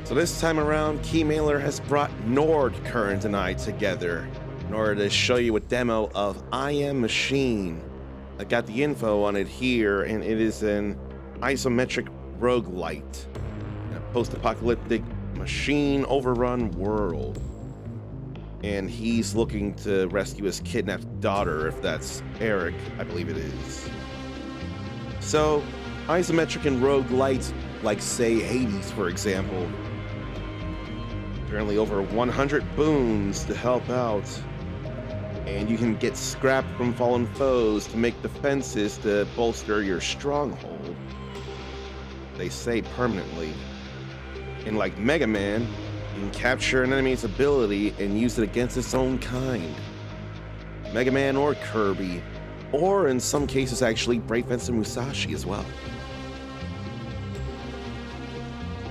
So this time around, Keymailer has brought Nord, Current, and I together in order to show you a demo of I Am Machine. I got the info on it here, and it is an isometric roguelite, a post-apocalyptic machine overrun world. And he's looking to rescue his kidnapped daughter, if that's Erik, I believe it is. So, isometric and roguelites, like say Hades, for example, apparently over 100 boons to help out, and you can get scrap from fallen foes to make defenses to bolster your stronghold. They say permanently. And like Mega Man, you can capture an enemy's ability and use it against its own kind. Mega Man or Kirby, or in some cases actually Brave Fencer Musashi as well.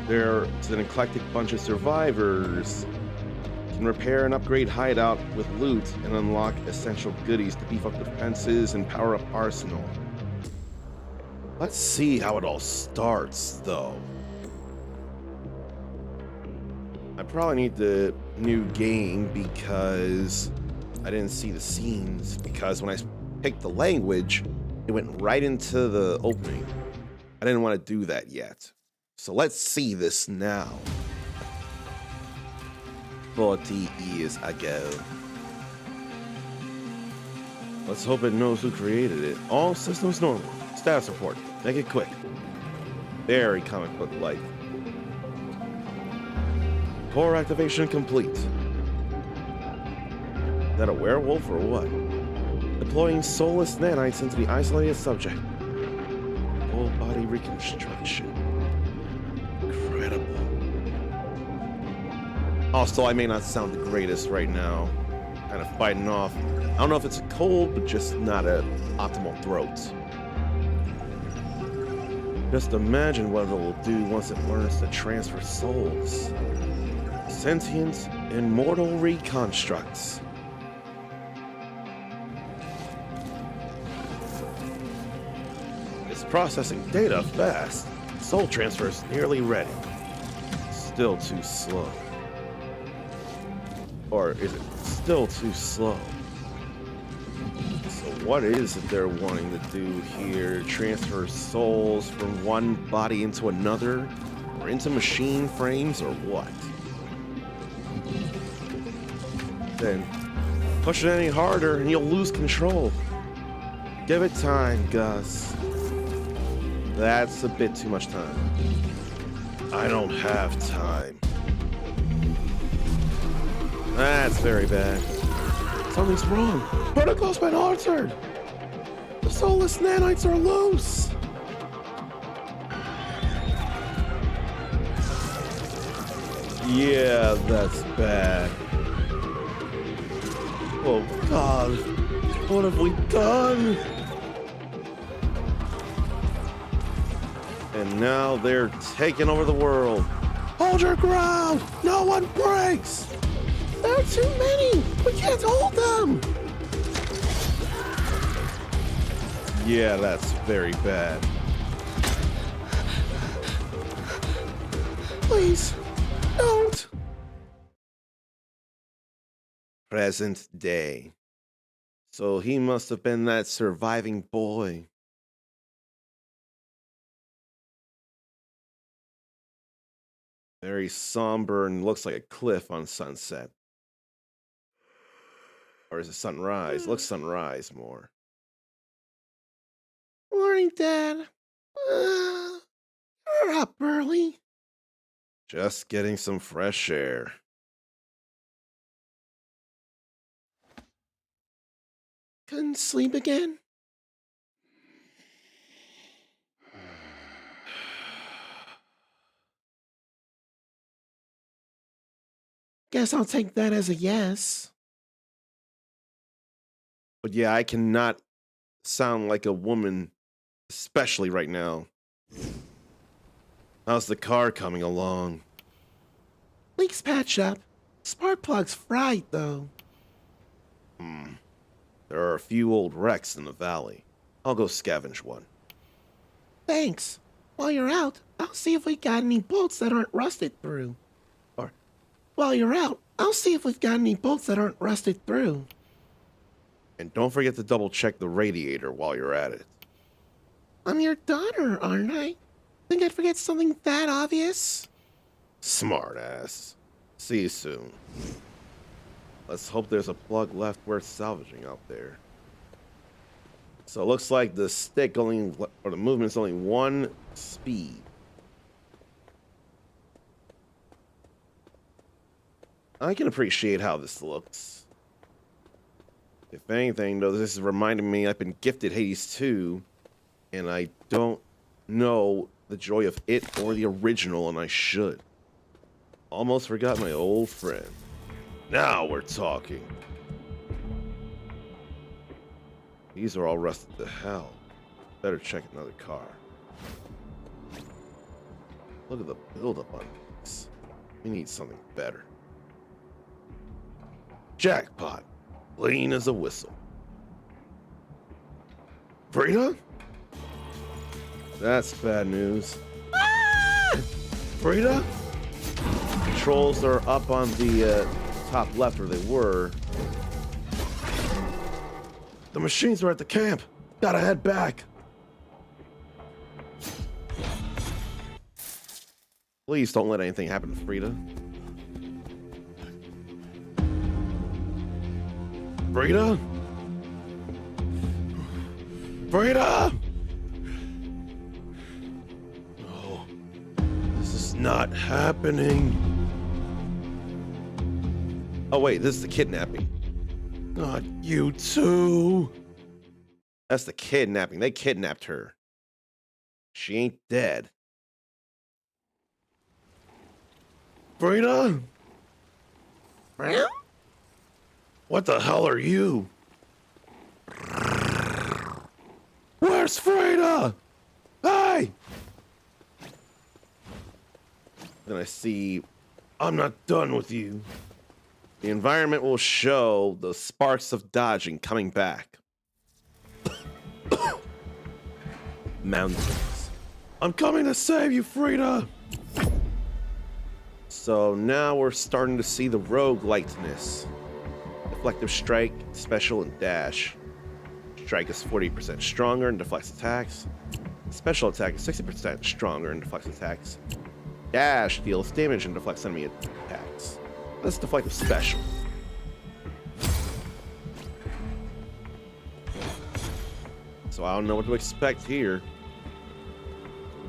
There's an eclectic bunch of survivors. You can repair and upgrade hideout with loot and unlock essential goodies to beef up defenses and power up arsenal. Let's see how it all starts, though. I probably need the new game because I didn't see the scenes, because when I picked the language, it went right into the opening. I didn't want to do that yet. So let's see this now. 40 years ago. Let's hope it knows who created it. All systems normal. Status report. Make it quick. Very comic book like. Core activation complete. Is that a werewolf or what? Deploying soulless nanites into the isolated subject. Full body reconstruction. Incredible. Also, I may not sound the greatest right now. Kind of fighting off. I don't know if it's a cold, but just not an optimal throat. Just imagine what it'll do once it learns to transfer souls. Sentient, immortal reconstructs. It's processing data fast. Soul transfer is nearly ready. Still too slow. Or is it still too slow? So what is it they're wanting to do here? Transfer souls from one body into another? Or into machine frames, or what? Then push it any harder and you'll lose control. Give it time, Gus. That's a bit too much time. I don't have time. That's very bad. Something's wrong. Protocol's been altered. The soulless nanites are loose. Yeah, that's bad. Oh God, what have we done? And now they're taking over the world. Hold your ground! No one breaks! There are too many! We can't hold them! Yeah, that's very bad. Please, don't! Present day. So he must have been that surviving boy. Very somber and looks like a cliff on sunset. Or is it sunrise? Looks sunrise more. Morning, Dad. You're up early. Just getting some fresh air. Couldn't sleep again? Guess I'll take that as a yes. But yeah, I cannot sound like a woman, especially right now. How's the car coming along? Leaks patched up. Spark plug's fried, though. There are a few old wrecks in the valley. I'll go scavenge one. Thanks. While you're out, I'll see if we got any bolts that aren't rusted through. Or, while you're out, I'll see if we've got any bolts that aren't rusted through. And don't forget to double check the radiator while you're at it. I'm your daughter, aren't I? Think I'd forget something that obvious? Smart ass. See you soon. Let's hope there's a plug left worth salvaging out there. So it looks like the stick only, or the movement's only one speed. I can appreciate how this looks. If anything, though, this is reminding me I've been gifted Hades 2, and I don't know the joy of it or the original, and I should. Almost forgot my old friend. Now we're talking. These are all rusted to hell. Better check another car. Look at the buildup on these. We need something better. Jackpot. Clean as a whistle. Frida? That's bad news. Ah! Frida? Controls are up on the top left where they were. The machines are at the camp. Gotta head back. Please don't let anything happen to Frida. Frida? Frida? No, this is not happening. Oh wait, this is the kidnapping. Not you too. That's the kidnapping. They kidnapped her. She ain't dead. Frida? What the hell are you? Where's Frida? Hey! Then I see, I'm not done with you. The environment will show the sparks of dodging coming back. Mountains. I'm coming to save you, Frida! So now we're starting to see the rogueliteness. Deflective strike, special, and dash. Strike is 40% stronger and deflects attacks. Special attack is 60% stronger and deflects attacks. Dash deals damage and deflects enemy attacks. Let's deflect with special. So I don't know what to expect here.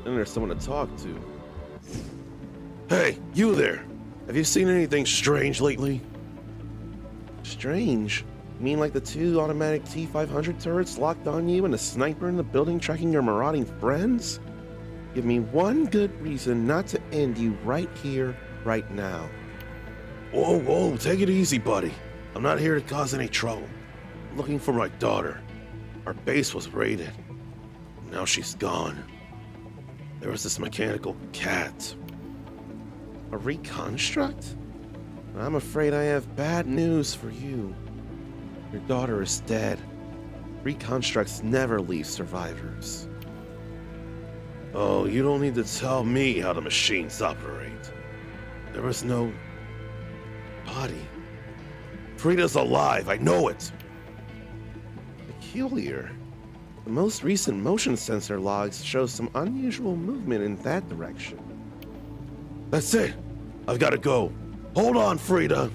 Then there's someone to talk to. Hey, you there! Have you seen anything strange lately? Strange? You mean like the 2 automatic T-500 turrets locked on you and a sniper in the building tracking your marauding friends? Give me one good reason not to end you right here, right now. Whoa, whoa, take it easy, buddy. I'm not here to cause any trouble. I'm looking for my daughter. Our base was raided. Now she's gone. There was this mechanical cat. A reconstruct? I'm afraid I have bad news for you. Your daughter is dead. Reconstructs never leave survivors. Oh, you don't need to tell me how the machines operate. There was no body. Frida's alive, I know it. Peculiar. The most recent motion sensor logs show some unusual movement in that direction. That's it. I've got to go. Hold on, Frida.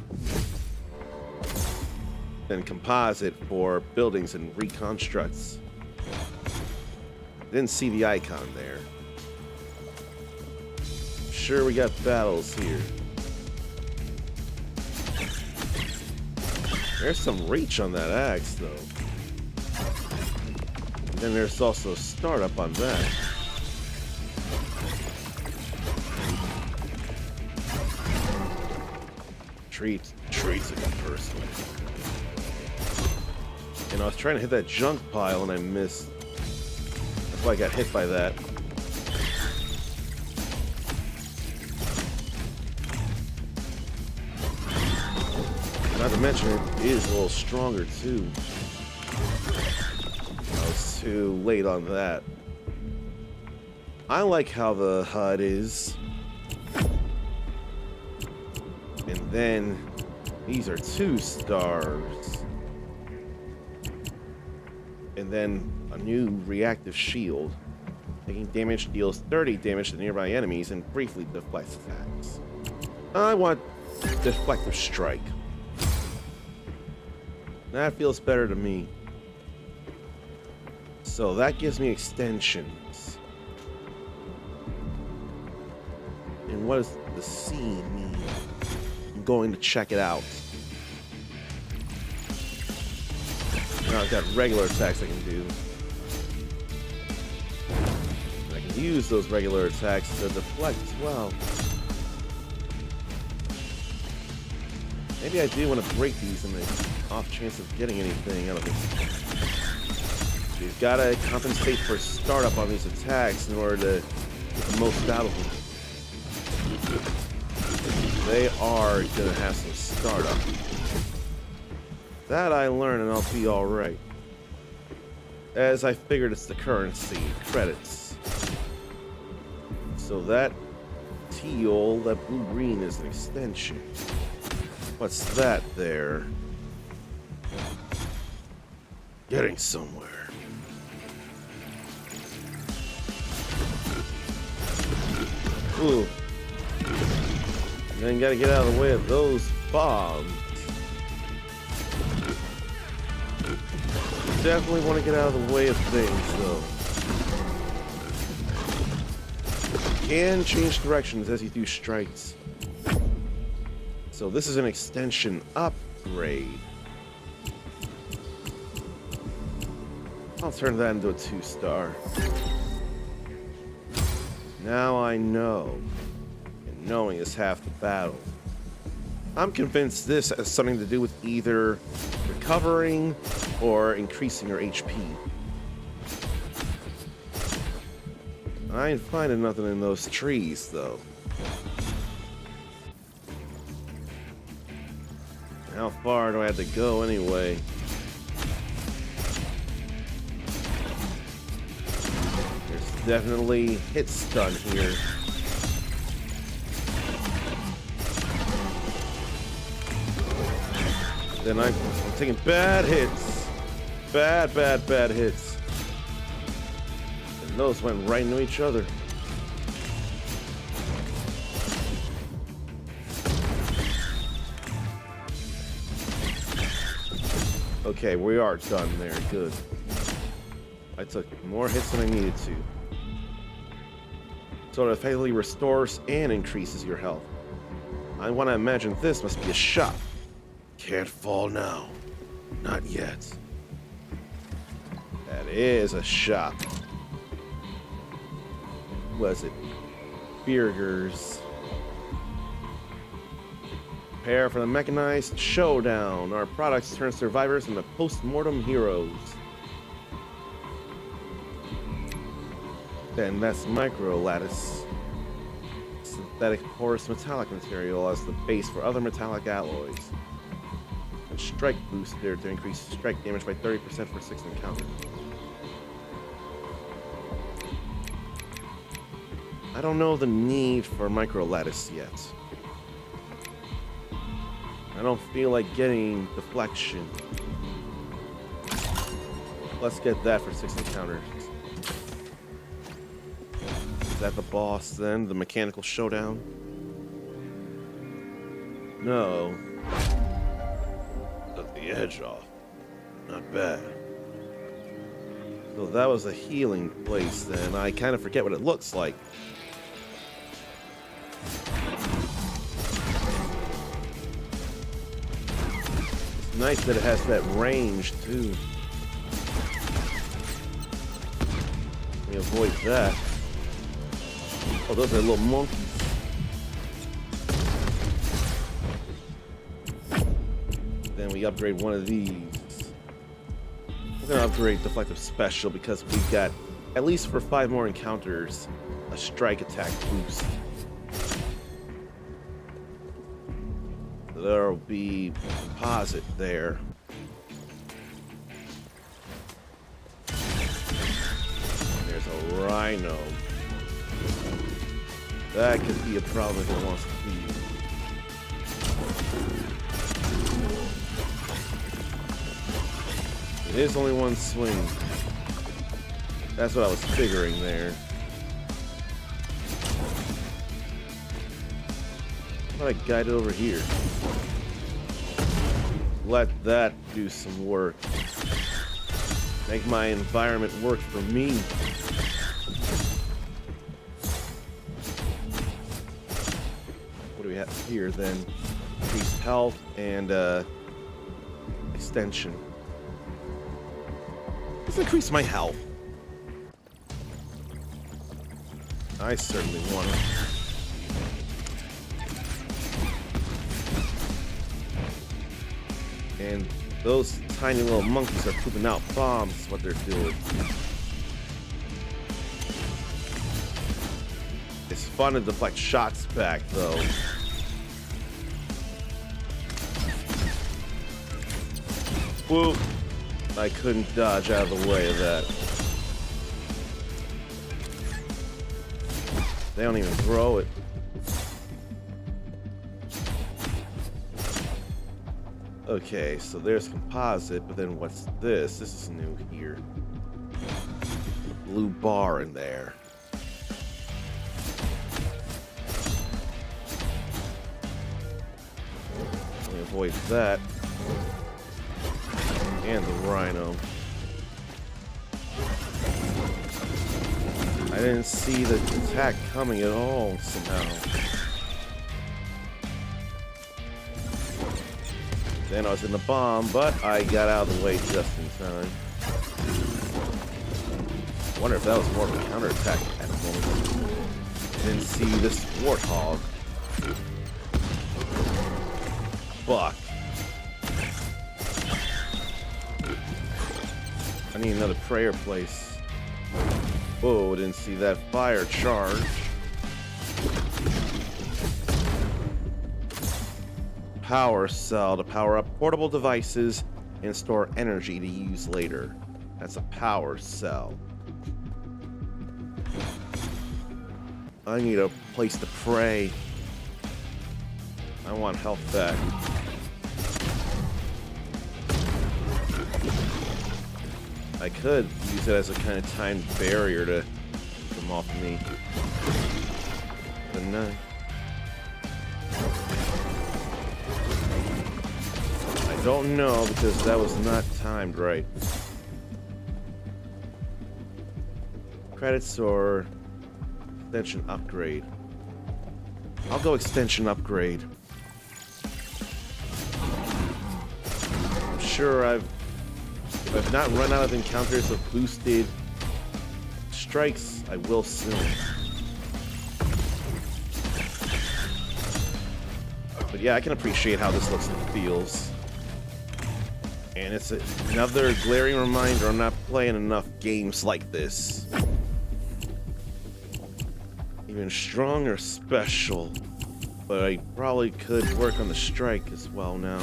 Then composite for buildings and reconstructs. Didn't see the icon there. Sure, we got battles here. There's some reach on that axe, though. And then there's also startup on that. Treats a good person. And I was trying to hit that junk pile and I missed. That's why I got hit by that. Not to mention it is a little stronger too. I was too late on that. I like how the HUD is. And then these are 2 stars. And then a new reactive shield. Taking damage deals 30 damage to nearby enemies and briefly deflects attacks. I want deflective strike. That feels better to me. So that gives me extensions. And what does the C mean? I'm going to check it out. Now I've got regular attacks I can do. And I can use those regular attacks to deflect as well. Maybe I do want to break these in the off chance of getting anything out of it. You've got to compensate for startup on these attacks in order to get the most out of them. They are going to have some startup. That I learn and I'll be alright. As I figured, it's the currency, credits. So that teal, that blue-green is an extension. What's that there? Getting somewhere. Ooh. And then gotta get out of the way of those bombs. Definitely want to get out of the way of things, though. Can change directions as you do strikes. So this is an extension upgrade. I'll turn that into a 2-star. Now I know. And knowing is half the battle. I'm convinced this has something to do with either recovering or increasing your HP. I ain't finding nothing in those trees, though. How far do I have to go anyway? There's definitely hit stun here. Then I'm taking bad hits. Bad hits. And those went right into each other. Okay, we are done there. Good. I took more hits than I needed to. So it effectively restores and increases your health. I want to imagine this must be a shop. Can't fall now. Not yet. That is a shop. Was it? Burgers. Prepare for the mechanized showdown. Our products turn survivors into post-mortem heroes. Then that's micro lattice. Synthetic porous metallic material as the base for other metallic alloys. And strike booster to increase strike damage by 30% for 6 encounters. I don't know the need for micro lattice yet. I don't feel like getting deflection. Let's get that for 6 encounters. Is that the boss then? The mechanical showdown? No. Took the edge off. Not bad. So that was a healing place then. I kind of forget what it looks like. It's nice that it has that range too. Let me avoid that. Oh, those are little monkeys. Then we upgrade one of these. We're gonna upgrade Deflective Special because we've got, at least for 5 more encounters, a strike attack boost. There'll be a deposit there. There's a rhino. That could be a problem if it wants to be. It is only one swing. That's what I was figuring there. How about I guide it over here? Let that do some work. Make my environment work for me. What do we have here then? Increased health and extension. Let's increase my health. I certainly want it. And those tiny little monkeys are pooping out bombs, is what they're doing. It's fun to deflect shots back, though. Whoop! I couldn't dodge out of the way of that. They don't even throw it. Okay, so there's composite, but then what's this? This is new here. Blue bar in there. Let me avoid that. And the rhino. I didn't see the attack coming at all somehow. Then I was in the bomb, but I got out of the way just in time. I wonder if that was more of a counterattack at the moment. Didn't see this warthog. Fuck. I need another prayer place. Whoa, didn't see that fire charge. Power cell to power up portable devices and store energy to use later. That's a power cell. I need a place to pray. I want health back. I could use it as a kind of timed barrier to come off me. But no. I don't know because that was not timed right. Credits or extension upgrade? I'll go extension upgrade. I'm sure if I've not run out of encounters of boosted strikes, I will soon. But yeah, I can appreciate how this looks and feels. And it's another glaring reminder I'm not playing enough games like this. Even strong or special. But I probably could work on the strike as well now.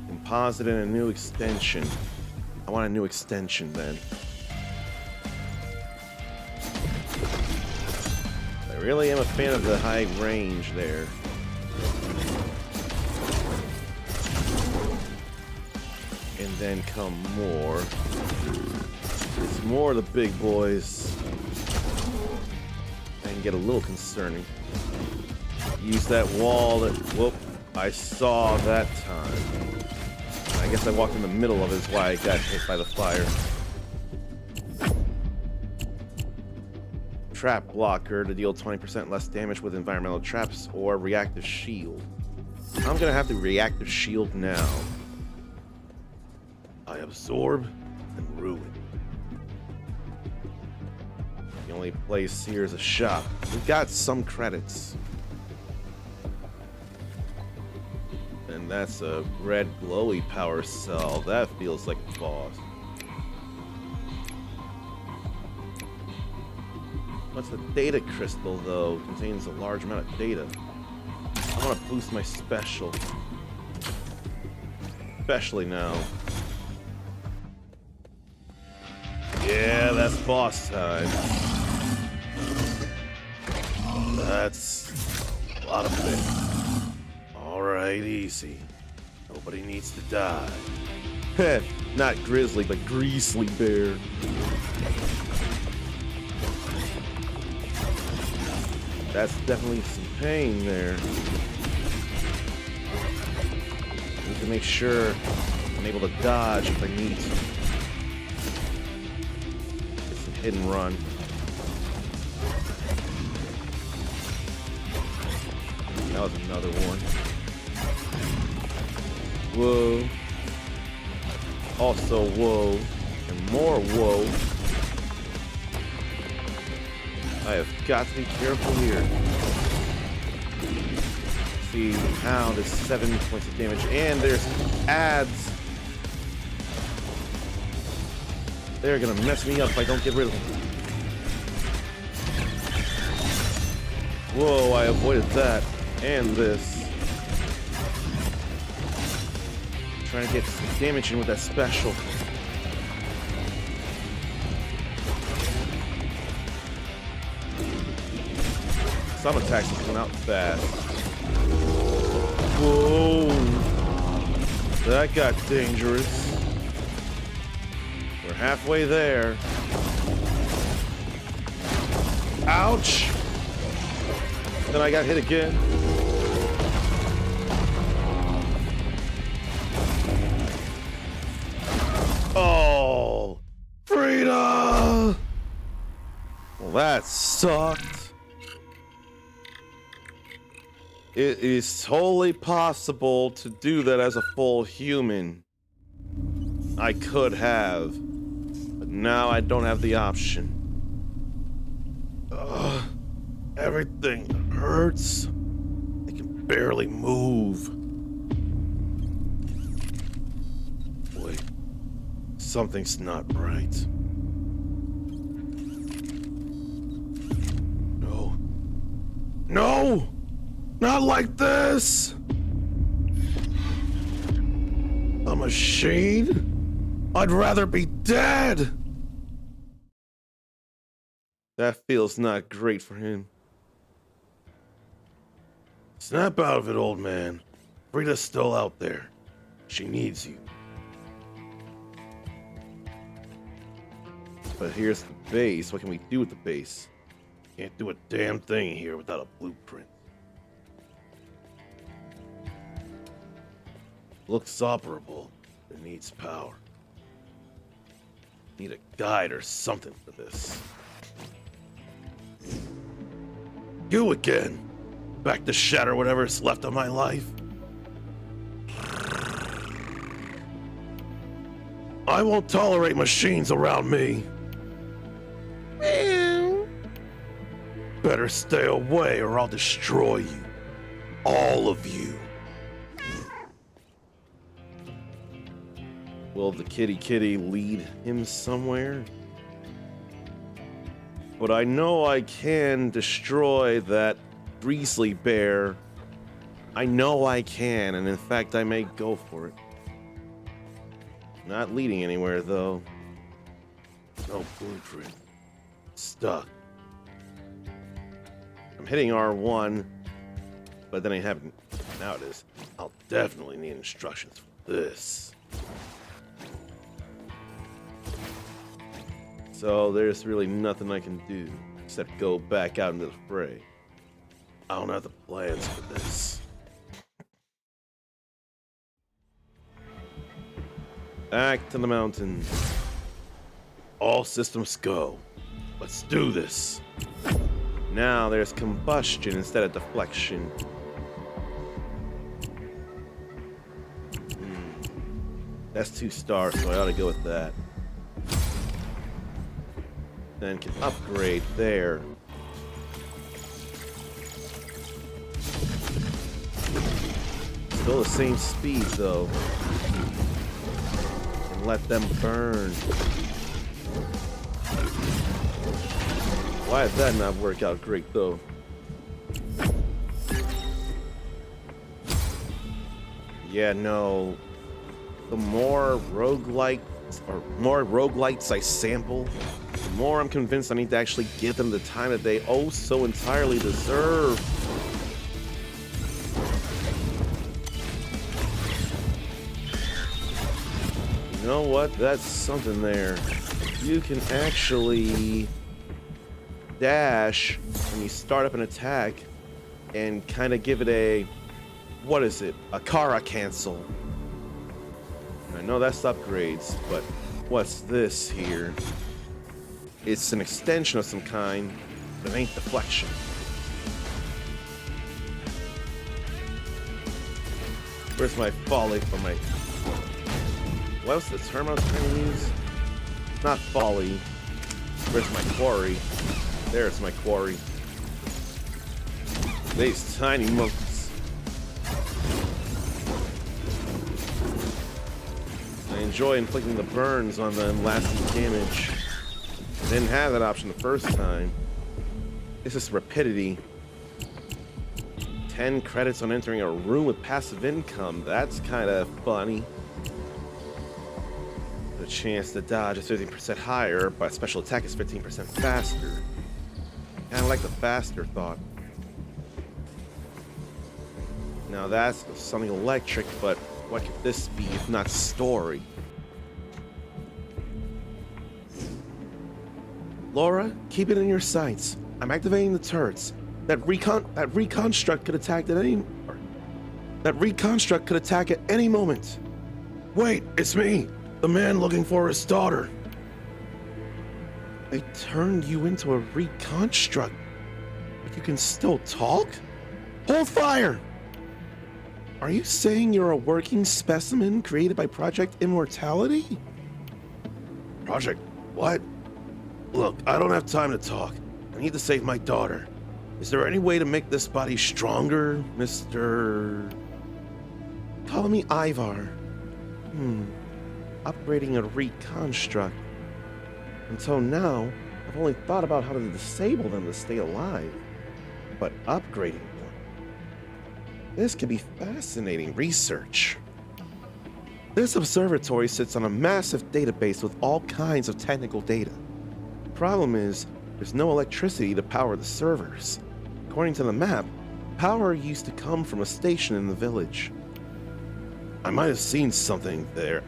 Composite and a new extension. I want a new extension then. I really am a fan of the high range there. And then come more. It's more of the big boys. And get a little concerning. Use that wall that, whoop, I saw that time. I guess I walked in the middle of it is why I got hit by the fire. Trap blocker to deal 20% less damage with environmental traps or reactive shield. I'm gonna have the reactive shield now. I absorb and ruin. The only place here is a shop. We've got some credits. And that's a red glowy power cell. That feels like a boss. What's the data crystal though? Contains a large amount of data. I want to boost my special. Especially now. Yeah, that's boss time. That's a lot of it. Alright, easy. Nobody needs to die. Heh, not grizzly, but greasely bear. That's definitely some pain there. Need to make sure I'm able to dodge if I need to. Get some hit and run. That was another one. Whoa. Also whoa. And more whoa. I have got to be careful here. See, hound is 7 points of damage, and there's ads. They're gonna mess me up if I don't get rid of them. Whoa, I avoided that. And this. Trying to get some damage in with that special. Some attacks are coming out fast. Whoa. That got dangerous. We're halfway there. Ouch! Then I got hit again. Oh, Frida! Well, that sucked. It is totally possible to do that as a full human. I could have, but now I don't have the option. Ugh, everything hurts. I can barely move. Wait, something's not right. No. No! Not like this! A machine? I'd rather be dead! That feels not great for him. Snap out of it, old man. Frida's still out there. She needs you. But here's the base. What can we do with the base? Can't do a damn thing here without a blueprint. Looks operable. It needs power. Need a guide or something for this. You again. Back to shatter whatever's left of my life. I won't tolerate machines around me. Meow. Better stay away or I'll destroy you. All of you. Will the kitty lead him somewhere? But I know I can destroy that grizzly bear. I know I can, and in fact I may go for it. Not leading anywhere though. No blueprint. Stuck. I'm hitting R1, but then I haven't. Now it is. I'll definitely need instructions for this. So there's really nothing I can do except go back out into the fray. I don't have the plans for this. Back to the mountains. All systems go. Let's do this. Now there's combustion instead of deflection. That's 2 stars, so I ought to go with that. Then can upgrade there. Still the same speed though. And let them burn. Why did that not work out great though? Yeah, no. The more roguelike or more roguelites I sample, the more I'm convinced I need to actually give them the time that they oh so entirely deserve. You know what? That's something there. You can actually dash when you start up an attack and kind of give it a, what is it? A Kara cancel. I know that's upgrades, but what's this here? It's an extension of some kind, but it ain't deflection. Where's my folly for my... What was the term I was trying to use? Not folly. Where's my quarry? There's my quarry. These tiny monkeys. I enjoy inflicting the burns on them, lasting damage. I didn't have that option the first time. This is rapidity. 10 credits on entering a room with passive income. That's kind of funny. The chance to dodge is 15% higher, but special attack is 15% faster. Kind of like the faster thought. Now that's something electric, but what could this be if not story? Laura, keep it in your sights. I'm activating the turrets. That reconstruct could attack at any moment. Wait, it's me, the man looking for his daughter. They turned you into a reconstruct, but you can still talk? Hold fire! Are you saying you're a working specimen created by Project Immortality? Project what? Look, I don't have time to talk. I need to save my daughter. Is there any way to make this body stronger, Mr... Call me Ivar. Upgrading a reconstruct. Until now, I've only thought about how to disable them to stay alive. But upgrading them... This could be fascinating research. This observatory sits on a massive database with all kinds of technical data. Problem is, there's no electricity to power the servers. According to the map, power used to come from a station in the village. I might have seen something there.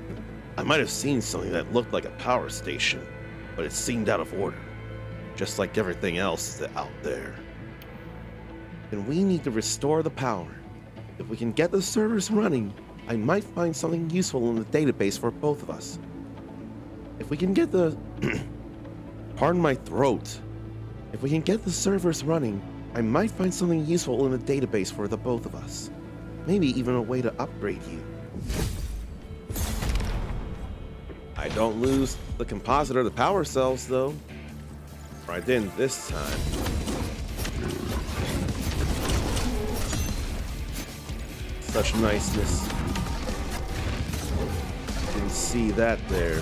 I might have seen something that looked like a power station, but it seemed out of order. Just like everything else out there. Then we need to restore the power. If we can get the servers running, I might find something useful in the database for both of us. If we can get the... Pardon my throat. If we can get the servers running, I might find something useful in the database for the both of us. Maybe even a way to upgrade you. I don't lose the composite or the power cells, though. Or I didn't this time. Such niceness. Didn't see that there.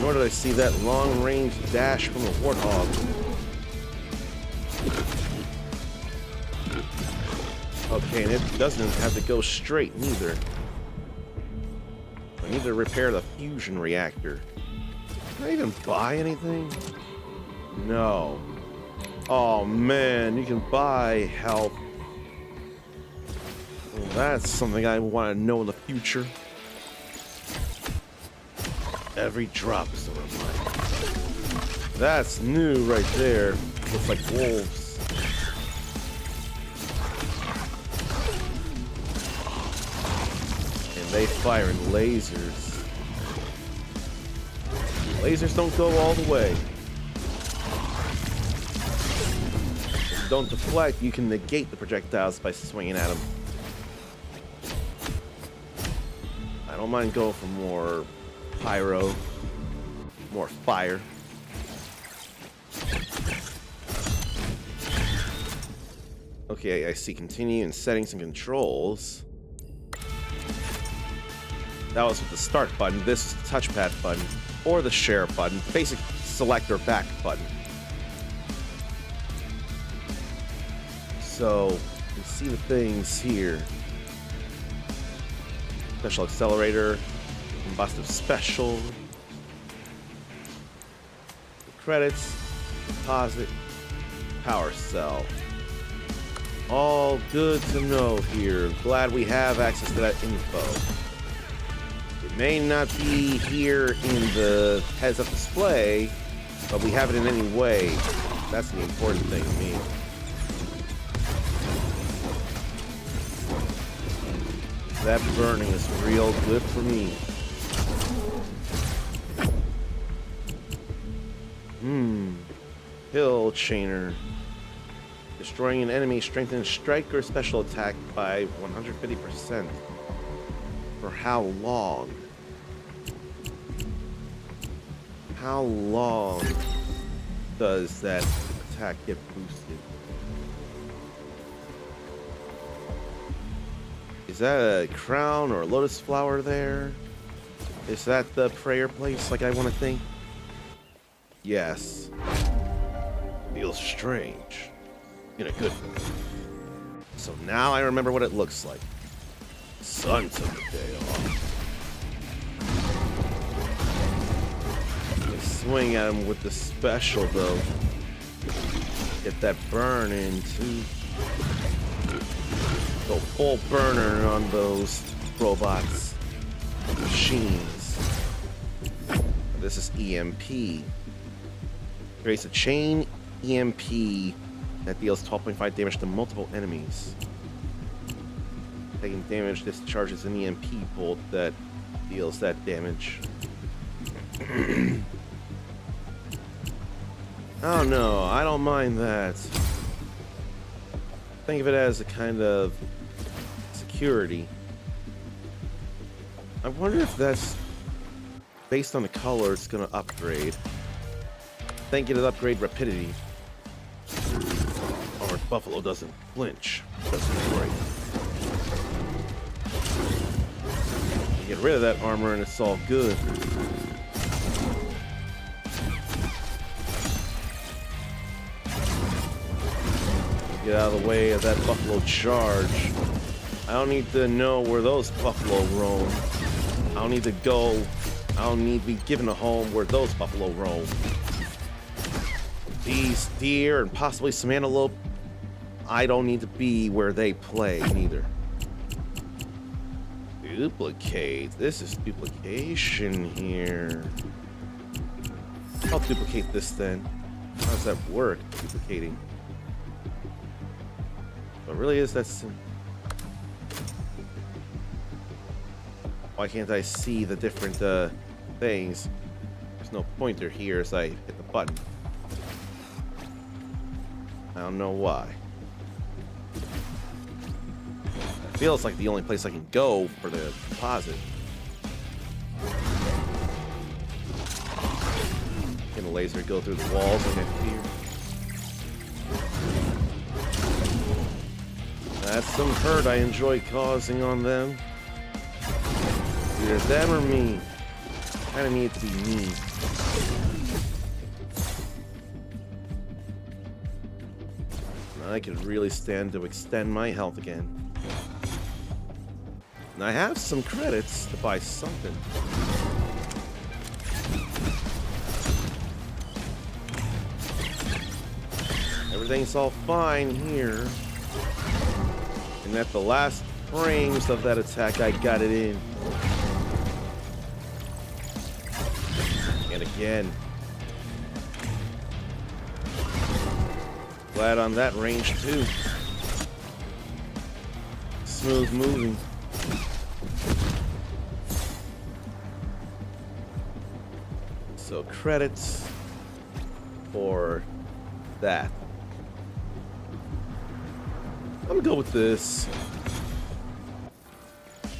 Nor did I see that long-range dash from the warthog. Okay, and it doesn't have to go straight, neither. I need to repair the fusion reactor. Can I even buy anything? No. Oh man, you can buy health. Well, that's something I want to know in the future. Every drop is a reminder. That's new right there. Looks like wolves. And they fire in lasers. Lasers don't go all the way. If you don't deflect, you can negate the projectiles by swinging at them. I don't mind going for more pyro, more fire. Okay, I see continue in settings and controls. That was with the start button. This is the touchpad button or the share button, basic select or back button. So you see the things here. Special accelerator, combustive special. Credits, deposit, power cell. All good to know here. Glad we have access to that info. It may not be here in the heads-up display, but we have it in any way. That's the important thing to me. That burning is real good for me. Hill chainer. Destroying an enemy strengthens strike or special attack by 150%. For how long? How long does that attack get boosted? Is that a crown or a lotus flower there? Is that the prayer place like I want to think? Yes. Feels strange. In a good way. So now I remember what it looks like. Sun took the day off. Swing at him with the special though. Get that burn in too. Go full burner on those robots. Machines. This is EMP. Creates a chain EMP that deals 12.5 damage to multiple enemies. Taking damage discharges an EMP bolt that deals that damage. I don't know. I don't mind that. Think of it as a kind of security. I wonder if that's based on the color it's going to upgrade. I think it'll upgrade rapidity. Armored Buffalo doesn't flinch. Doesn't break. You get rid of that armor and it's all good. Get out of the way of that buffalo charge. I don't need to know where those buffalo roam. I don't need to go. I don't need to be given a home where those buffalo roam. These deer and possibly some antelope, I don't need to be where they play neither. Duplicate. This is duplication here. I'll duplicate this then. How does that work, duplicating? But really is that simple. Why can't I see the different things? There's no pointer here as I hit the button. I don't know why. It feels like the only place I can go for the deposit. Can the laser go through the walls like I fear? That's some hurt I enjoy causing on them. Either them or me. Kinda need to be me. I could really stand to extend my health again. And I have some credits to buy something. Everything's all fine here. And at the last frames of that attack, I got it in. And again. Glad on that range too. Smooth moving. So credits for that. I'm gonna go with this.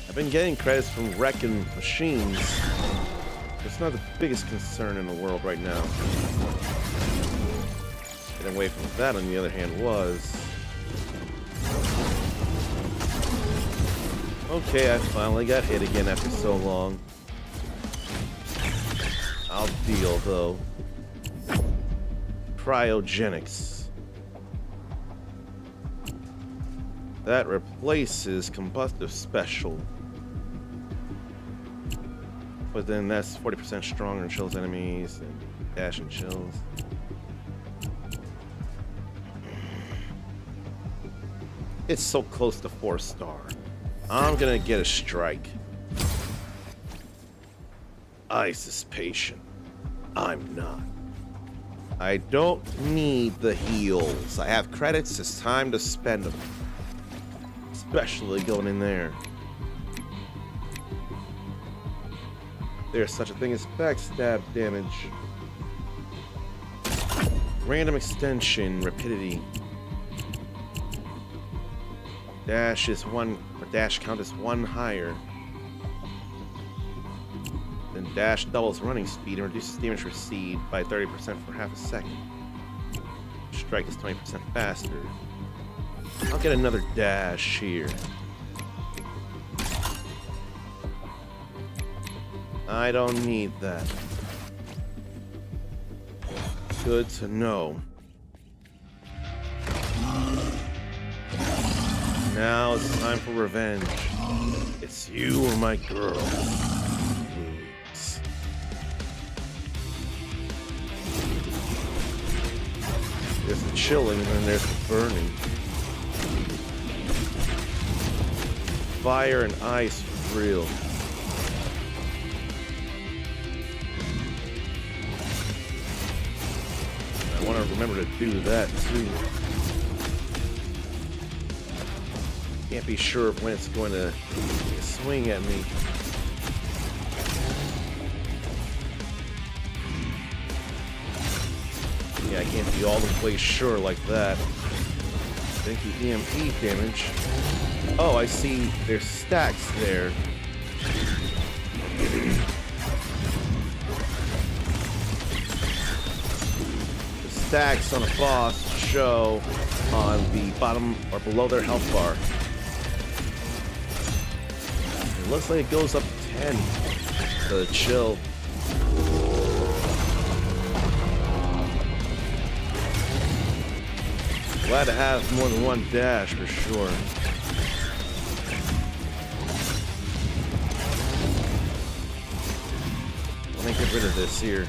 I've been getting credits from wrecking machines. It's not the biggest concern in the world right now. Getting away from that, on the other hand, was. Okay, I finally got hit again after so long. I'll deal, though. Cryogenics. That replaces combustive special. But then that's 40% stronger and chills enemies, and dash and chills. It's so close to 4-star. I'm gonna get a strike. Ice is patient. I'm not. I don't need the heals. I have credits. It's time to spend them. Especially going in there. There's such a thing as backstab damage. Random extension, rapidity. Dash is one, or dash count is one higher. Then dash doubles running speed and reduces damage received by 30% for half a second. Strike is 20% faster. I'll get another dash here. I don't need that. Good to know. Now it's time for revenge. It's you or my girl. Oops. There's the chilling and then there's the burning. Fire and ice for real. I want to remember to do that too. Can't be sure of when it's going to swing at me. Yeah, I can't be all the way sure like that. Thank you, EMP damage. Oh, I see there's stacks there. The stacks on a boss show on the bottom or below their health bar. It looks like it goes up to 10. The chill. Glad to have more than one dash for sure. Let me get rid of this here.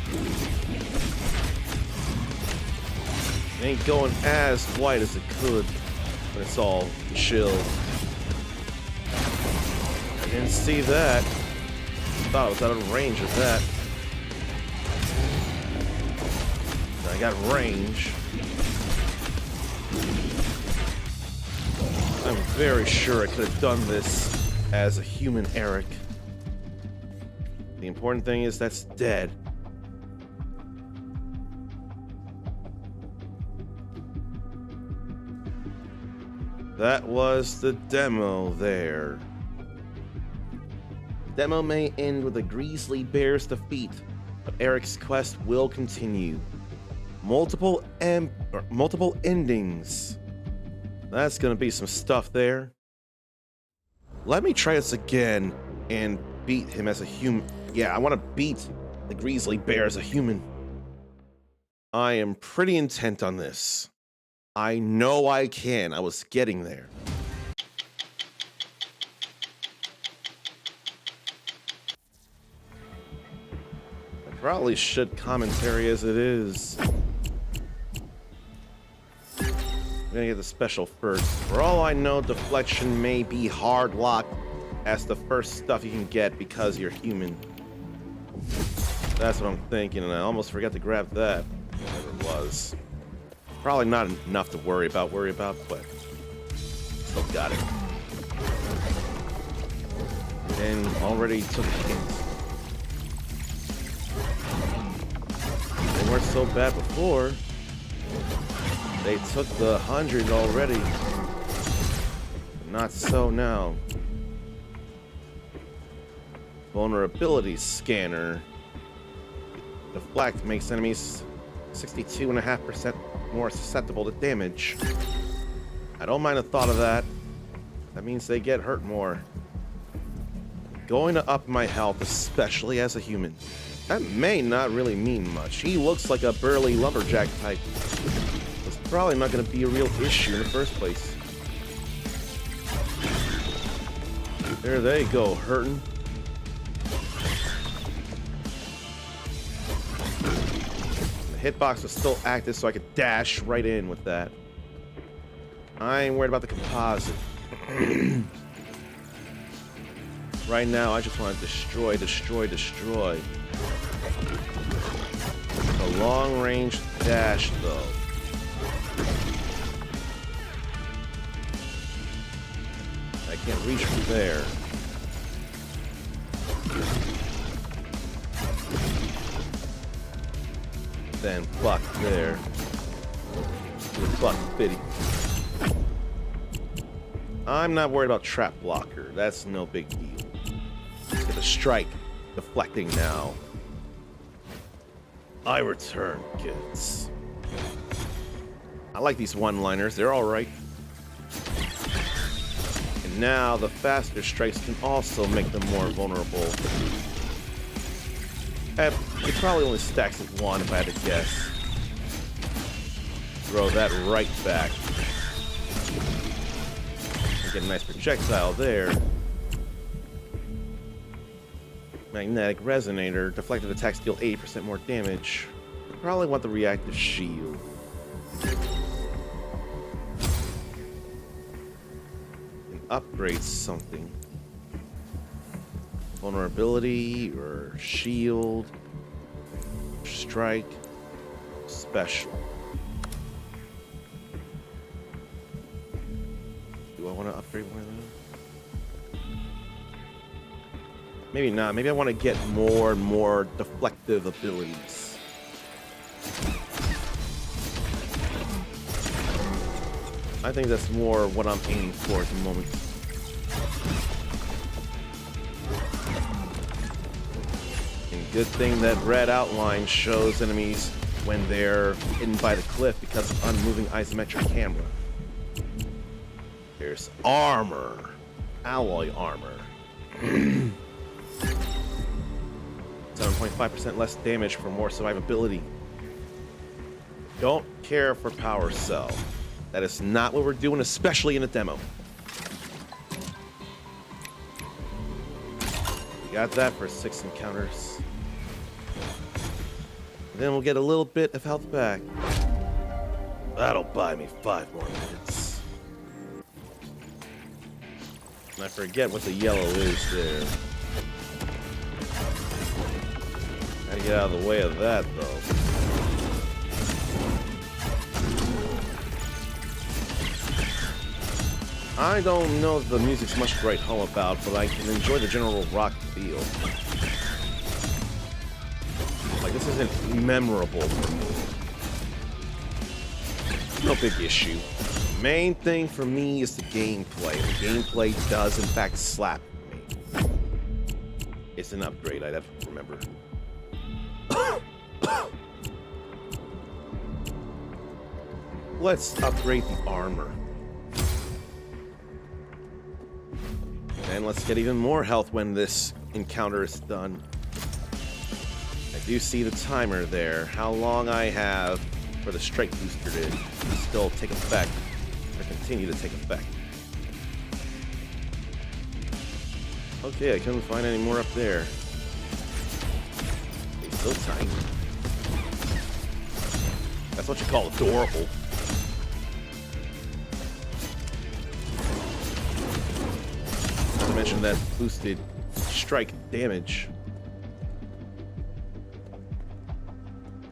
It ain't going as white as it could, but it's all chill. I didn't see that. Thought I was out of range of that. I got range. I'm very sure I could have done this as a human Erik. The important thing is that's dead. That was the demo there. The demo may end with a grizzly bear's defeat, but Erik's quest will continue. Multiple endings. That's gonna be some stuff there. Let me try this again and beat him as a human. Yeah, I want to beat the grizzly bear as a human. I am pretty intent on this. I know I can. I was getting there. I probably should commentary as it is. I'm gonna get the special first. For all I know, deflection may be hard locked as the first stuff you can get because you're human. That's what I'm thinking, and I almost forgot to grab that. Whatever it was. Probably not enough to worry about, but still got it. And already took a hint. They weren't so bad before. They took the 100 already. Not so now. Vulnerability scanner. Deflect makes enemies 62.5% more susceptible to damage. I don't mind the thought of that. That means they get hurt more. Going to up my health, especially as a human. That may not really mean much. He looks like a burly lumberjack type. It's probably not going to be a real issue in the first place. There they go, hurting. hitbox was still active, so I could dash right in with that. I ain't worried about the composite. Right now, I just want to destroy. The long-range dash, though. I can't reach from there. Then fuck there. Fuck bitty. I'm not worried about trap blocker. That's no big deal. Let's get a strike. Deflecting now. I return, kids. I like these one-liners. They're alright. And now the faster strikes can also make them more vulnerable. It probably only stacks at one if I had to guess. Throw that right back. Get a nice projectile there. Magnetic resonator. Deflected attacks deal 80% more damage. Probably want the reactive shield. And upgrade something. Vulnerability or shield. Strike. Special. Do I want to upgrade one of those? Maybe not. Maybe I want to get more and more deflective abilities. I think that's more what I'm aiming for at the moment. And good thing that red outline shows enemies when they're hidden by the cliff because of unmoving isometric camera. There's armor. Alloy armor. 7.5% less damage for more survivability. Don't care for power cell. That is not what we're doing, especially in a demo. We got that for 6 encounters. Then we'll get a little bit of health back. That'll buy me 5 more minutes. And I forget what the yellow is there. Gotta get out of the way of that, though. I don't know if the music's much to write home about, but I can enjoy the general rock feel. Like, this isn't memorable for me. No big issue. The main thing for me is the gameplay. The gameplay does, in fact, slap me. It's an upgrade, I'd have to remember. Let's upgrade the armor. And let's get even more health when this encounter is done. I do see the timer there. How long I have for the strike booster to still take effect, or continue to take effect. Okay, I couldn't find any more up there. They're so tiny. That's what you call adorable. Not to mention that boosted strike damage.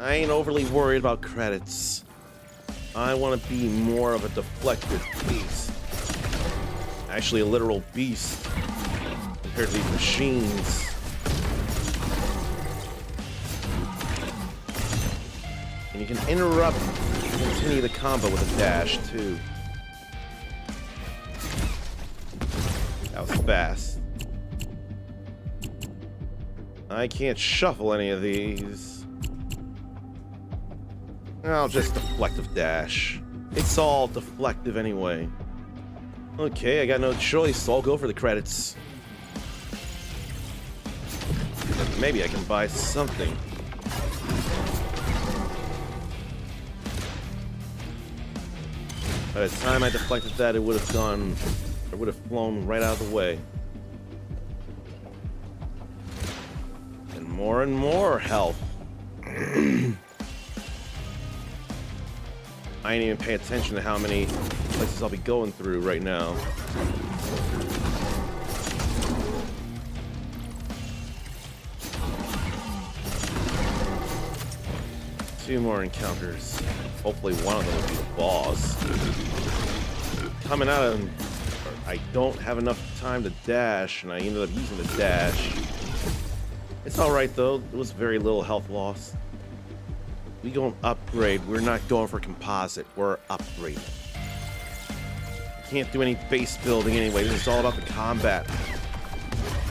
I ain't overly worried about credits. I want to be more of a deflective beast. Actually, a literal beast compared to these machines. And you can interrupt and continue the combo with a dash, too. That was fast. I can't shuffle any of these. I'll just deflective dash. It's all deflective anyway. Okay, I got no choice, so I'll go for the credits. And maybe I can buy something. By the time I deflected that, it would have gone... It would have flown right out of the way. And more health. I ain't even pay attention to how many places I'll be going through right now. Two more encounters. Hopefully one of them will be the boss. Coming out of... I don't have enough time to dash, and I ended up using the dash. It's alright though, it was very little health loss. We gonna upgrade, we're not going for composite, we're upgrading. Can't do any base building anyway, this is all about the combat.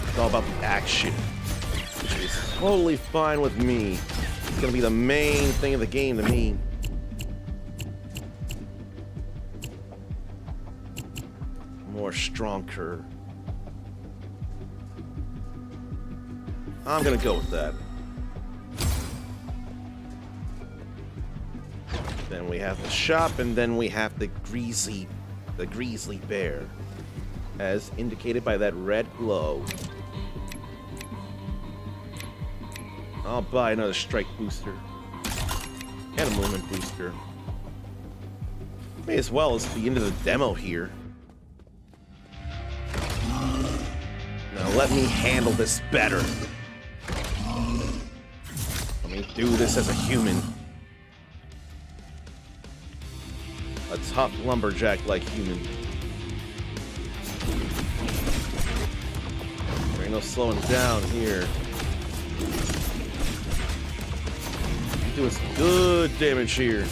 It's all about the action. Which is totally fine with me. It's gonna be the main thing of the game to me. More stronger. I'm gonna go with that. Then we have the shop, and then we have the grizzly bear, as indicated by that red glow. I'll buy another strike booster and a movement booster. May as well as the end of the demo here. Now let me handle this better. Let me do this as a human. A tough lumberjack-like human. There ain't no slowing down here. Doing some good damage here.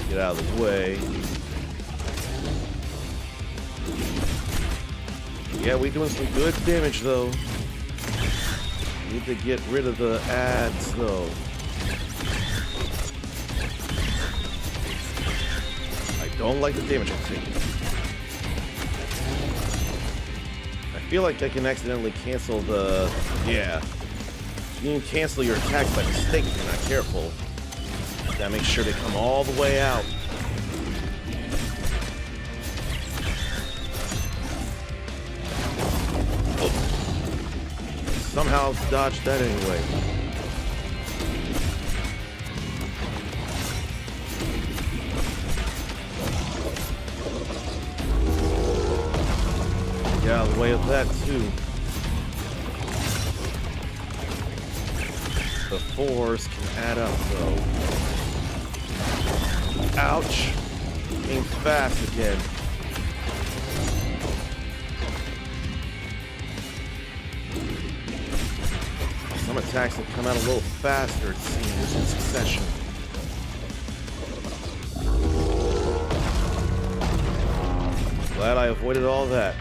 Get out of the way. Yeah, we doing some good damage though. Need to get rid of the ads though. I don't like the damage I'm taking. I feel like I can accidentally cancel the... Yeah. You can cancel your attacks by mistake if you're not careful. Gotta make sure they come all the way out. Oh. Somehow dodged that anyway. Get out of the way of that too. The fours can add up though. Ouch. Came fast again. Some attacks will come out a little faster, it seems, in succession. Glad I avoided all that.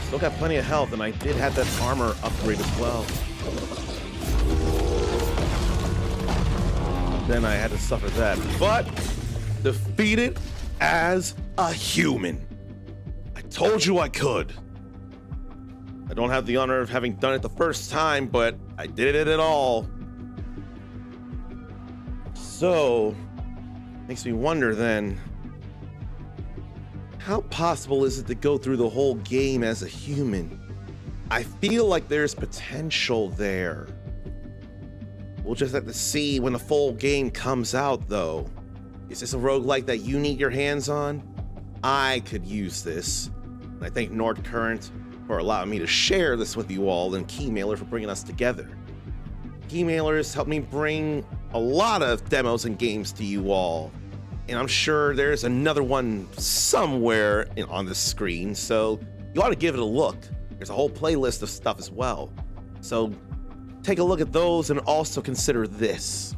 Still got plenty of health, and I did have that armor upgrade as well. Then I had to suffer that, but defeated as a human. I told you I could. I don't have the honor of having done it the first time, but I did it at all. So, makes me wonder then, how possible is it to go through the whole game as a human? I feel like there's potential there. We'll just have to see when the full game comes out, though. Is this a roguelite that you need your hands on? I could use this. And I thank Nord Current for allowing me to share this with you all, and Keymailer for bringing us together. Keymailer has helped me bring a lot of demos and games to you all. And I'm sure there's another one somewhere on the screen, so you ought to give it a look. There's a whole playlist of stuff as well. So take a look at those and also consider this.